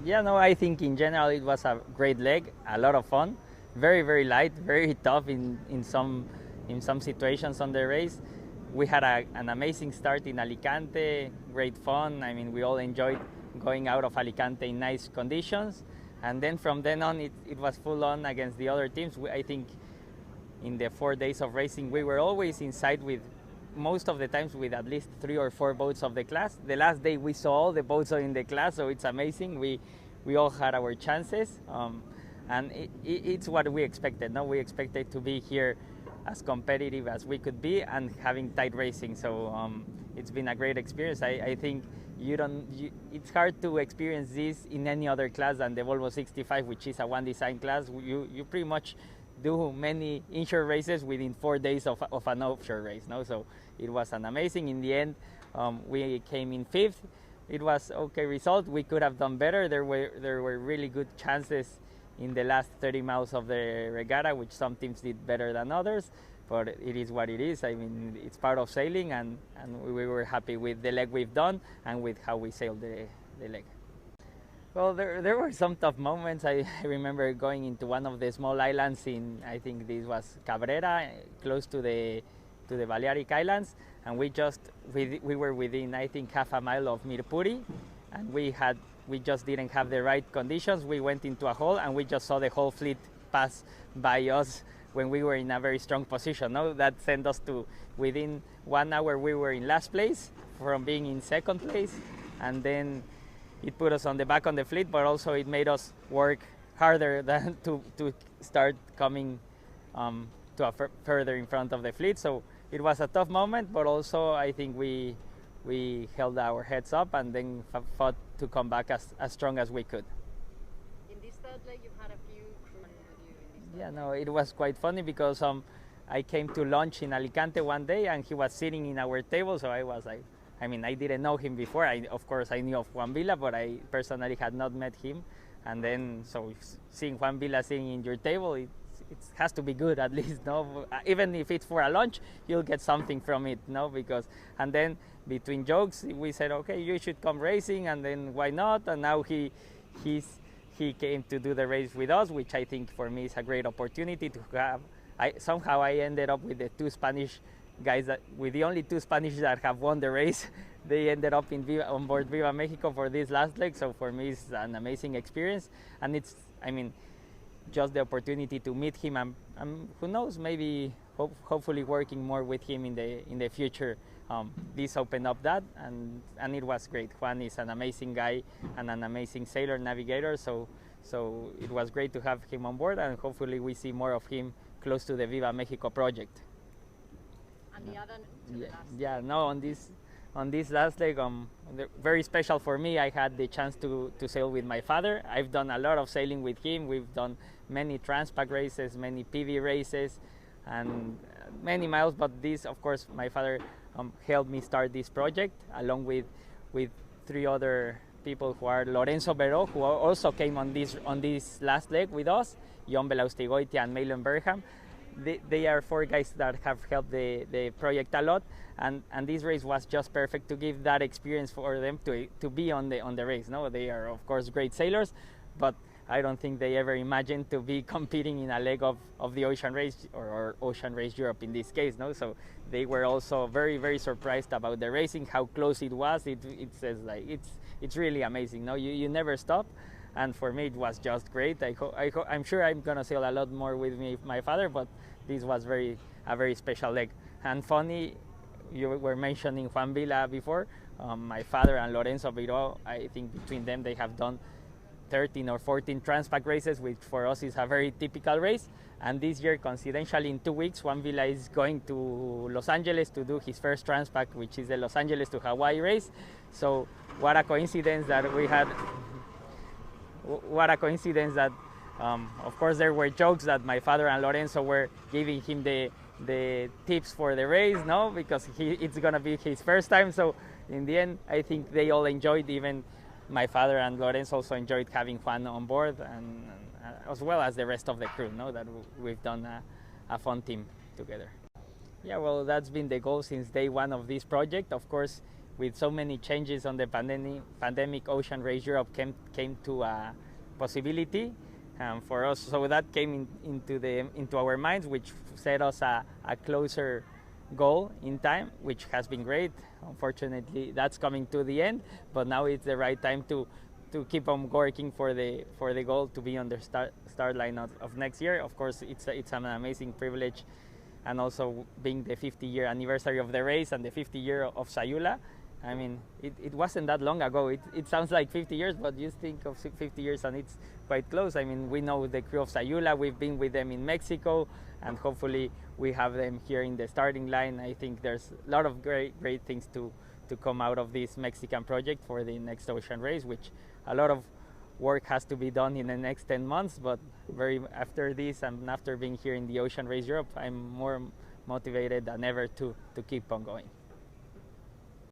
Yeah, no, I think in general it was a great leg, a lot of fun, very very light, very tough in some situations on the race. We had an amazing start in Alicante, great fun. I mean, we all enjoyed going out of Alicante in nice conditions, and then from then on it was full on against the other teams. I think in the 4 days of racing we were always inside with most of the times with at least 3 or 4 boats of the class. The last day we saw all the boats in the class, so it's amazing. We all had our chances, and it's what we expected. No, we expected to be here as competitive as we could be and having tight racing. So it's been a great experience. I think it's hard to experience this in any other class than the Volvo 65, which is a one design class. You pretty much do many inshore races within 4 days of an offshore race. No, so it was an amazing. In the end, we came in fifth. It was okay result. We could have done better. There were really good chances in the last 30 miles of the regatta, which some teams did better than others. But it is what it is. I mean, it's part of sailing, and we were happy with the leg we've done and with how we sailed the leg. Well, there were some tough moments. I remember going into one of the small islands in, I think this was Cabrera, close to the Balearic Islands, and we were within, I think, half a mile of Mirpuri, and we just didn't have the right conditions. We went into a hole and we just saw the whole fleet pass by us when we were in a very strong position. No, that sent us to within 1 hour we were in last place from being in second place, and then it put us on the back on the fleet, but also it made us work harder than to start coming further in front of the fleet. So it was a tough moment, but also I think we held our heads up and then fought to come back as strong as we could. In this third leg, you've had a few crewmen with you in this third Yeah, leg. no, it was quite funny because I came to lunch in Alicante one day and he was sitting in our table, so I was like, I mean, I didn't know him before. Of course, I knew of Juan Villa, but I personally had not met him. And then, so seeing Juan Villa sitting in your table, it has to be good at least, no? Even if it's for a lunch, you'll get something from it, no? And then between jokes, we said, okay, you should come racing, and then why not? And now he came to do the race with us, which I think for me is a great opportunity to have. Somehow I ended up with the two Spanish guys with the only two Spanish that have won the race. They ended up on board Viva Mexico for this last leg. So for me, it's an amazing experience, and it's, I mean, just the opportunity to meet him. And who knows, maybe hopefully working more with him in the future. This opened up that, and it was great. Juan is an amazing guy and an amazing sailor navigator. So it was great to have him on board, and hopefully we see more of him close to the Viva Mexico project. And the other to the last. Yeah, no, on this last leg, very special for me. I had the chance to sail with my father. I've done a lot of sailing with him. We've done many Transpac races, many PV races, and many miles. But this, of course, my father helped me start this project along with 3 other people who are Lorenzo Beró, who also came on this last leg with us, John Belaustigoitia and Malin Berham. They are 4 guys that have helped the project a lot, and this race was just perfect to give that experience for them to be on the race. No, they are of course great sailors, but I don't think they ever imagined to be competing in a leg of the Ocean Race or Ocean Race Europe in this case. No, so they were also very very surprised about the racing, how close it was. It says like it's really amazing. No, you never stop. And for me, it was just great. I'm sure I'm gonna sail a lot more with my father, but this was a very special leg. And funny, you were mentioning Juan Villa before. My father and Lorenzo Beró, I think between them they have done 13 or 14 Transpac races, which for us is a very typical race. And this year, coincidentally, in 2 weeks, Juan Villa is going to Los Angeles to do his first Transpac, which is the Los Angeles to Hawaii race. So what a coincidence that we had. What a coincidence that, of course, there were jokes that my father and Lorenzo were giving him the tips for the race, no, because it's gonna be his first time. So in the end, I think they all enjoyed. Even my father and Lorenzo also enjoyed having Juan on board, and as well as the rest of the crew. No, that we've done a fun team together. Yeah, well, that's been the goal since day one of this project. Of course, with so many changes on the pandemic, Ocean Race Europe came to a possibility for us. So that came into our minds, which set us a closer goal in time, which has been great. Unfortunately, that's coming to the end, but now it's the right time to keep on working for the goal to be on the start line of next year. Of course, it's an amazing privilege, and also being the 50-year anniversary of the race and the 50 year of Sayula. I mean, it wasn't that long ago. It sounds like 50 years, but you think of 50 years and it's quite close. I mean, we know the crew of Sayula. We've been with them in Mexico, and hopefully we have them here in the starting line. I think there's a lot of great things to come out of this Mexican project for the next ocean race, which a lot of work has to be done in the next 10 months. But after this and after being here in the Ocean Race Europe, I'm more motivated than ever to keep on going.